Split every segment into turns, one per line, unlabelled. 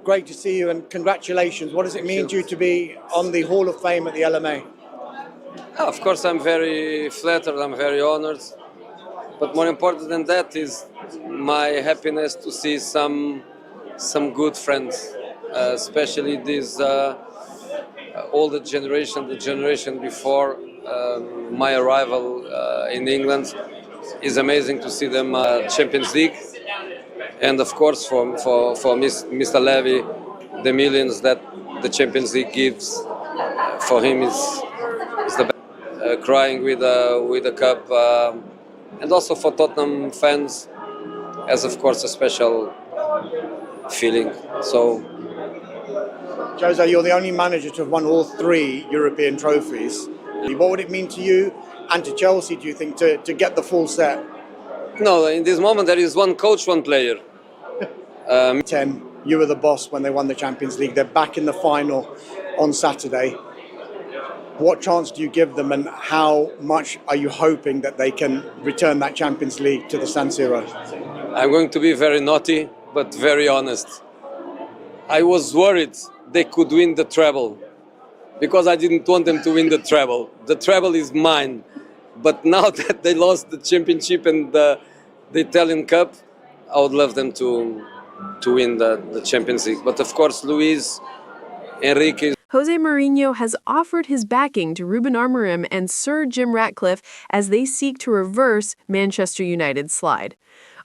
Great to see you and congratulations. What does it mean to you to be on the Hall of Fame at the LMA?
Of course, I'm very flattered, I'm very honored. But more important than that is my happiness to see some good friends, especially this older generation, the generation before my arrival in England. It's amazing to see them Champions League. And of course, for Mr. Levy, the millions that the Champions League gives for him is the best. Crying with a cup, and also for Tottenham fans, as of course a special feeling. So,
Jose, you're the only manager to have won all 3 European trophies. What would it mean to you and to Chelsea, do you think, to get the full set?
no, in this moment there is one coach, one player.
10, you were the boss when they won the Champions League. They're back in the final on Saturday. What chance do you give them, and how much are you hoping that they can return that Champions League to the San Siro?
I'm going to be very naughty, but very honest. I was worried they could win the treble, because I didn't want them to win the treble. The treble is mine. But now that they lost the championship and the Italian Cup, I would love them to win the Champions League. But of course, Luis Enrique.
Jose Mourinho has offered his backing to Ruben Amorim and Sir Jim Ratcliffe as they seek to reverse Manchester United's slide.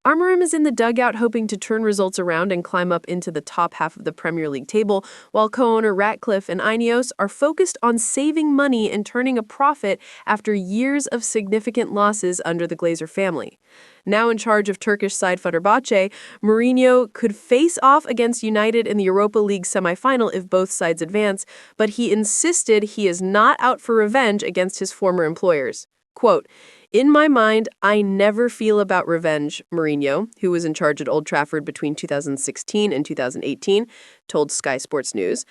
Amorim is in the dugout hoping to turn results around and climb up into the top half of the Premier League table, while co-owner Ratcliffe and Ineos are focused on saving money and turning a profit after years of significant losses under the Glazer family. Now in charge of Turkish side Fenerbahce, Mourinho could face off against United in the Europa League semi-final if both sides advance, but he insisted he is not out for revenge against his former employers. Quote, "In my mind, I never feel about revenge," Mourinho, who was in charge at Old Trafford between 2016 and 2018, told Sky Sports News.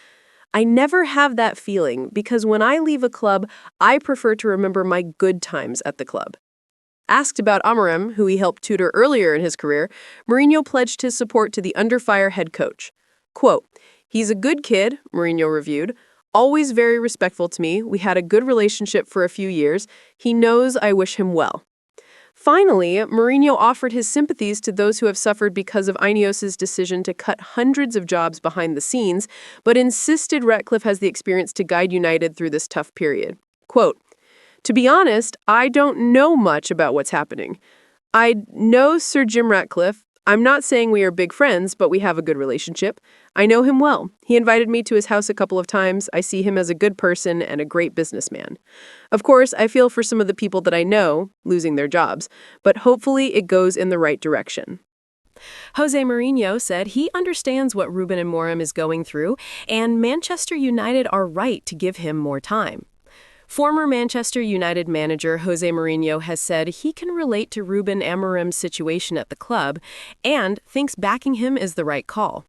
"I never have that feeling because when I leave a club, I prefer to remember my good times at the club." Asked about Amorim, who he helped tutor earlier in his career, Mourinho pledged his support to the under-fire head coach. Quote, "He's a good kid," Mourinho reviewed. "Always very respectful to me. We had a good relationship for a few years. He knows I wish him well." Finally, Mourinho offered his sympathies to those who have suffered because of Ineos' decision to cut hundreds of jobs behind the scenes, but insisted Ratcliffe has the experience to guide United through this tough period. Quote, "To be honest, I don't know much about what's happening. I know Sir Jim Ratcliffe. I'm not saying we are big friends, but we have a good relationship. I know him well. He invited me to his house a couple of times. I see him as a good person and a great businessman. Of course, I feel for some of the people that I know losing their jobs, but hopefully it goes in the right direction." Jose Mourinho said he understands what Ruben Amorim is going through, and Manchester United are right to give him more time. Former Manchester United manager Jose Mourinho has said he can relate to Ruben Amorim's situation at the club and thinks backing him is the right call.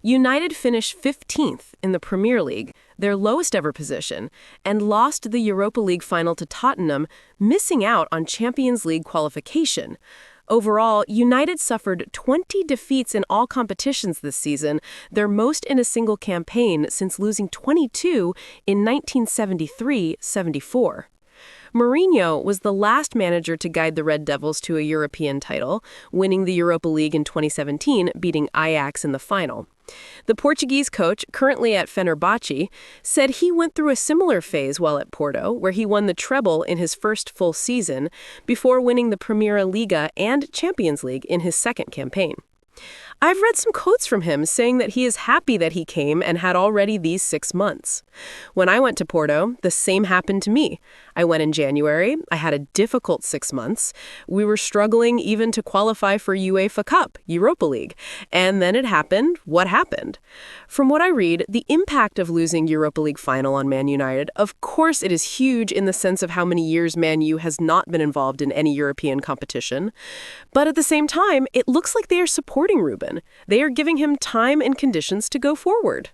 United finished 15th in the Premier League, their lowest ever position, and lost the Europa League final to Tottenham, missing out on Champions League qualification. Overall, United suffered 20 defeats in all competitions this season, their most in a single campaign since losing 22 in 1973-74. Mourinho was the last manager to guide the Red Devils to a European title, winning the Europa League in 2017, beating Ajax in the final. The Portuguese coach, currently at Fenerbahce, said he went through a similar phase while at Porto, where he won the treble in his first full season, before winning the Primeira Liga and Champions League in his second campaign. I've read some quotes from him saying that he is happy that he came and had already these 6 months. When I went to Porto, the same happened to me. I went in January. I had a difficult 6 months. We were struggling even to qualify for UEFA Cup, Europa League. And then it happened. What happened? From what I read, the impact of losing Europa League final on Man United, of course it is huge in the sense of how many years Man U has not been involved in any European competition. But at the same time, it looks like they are supporting Ruben. They are giving him time and conditions to go forward.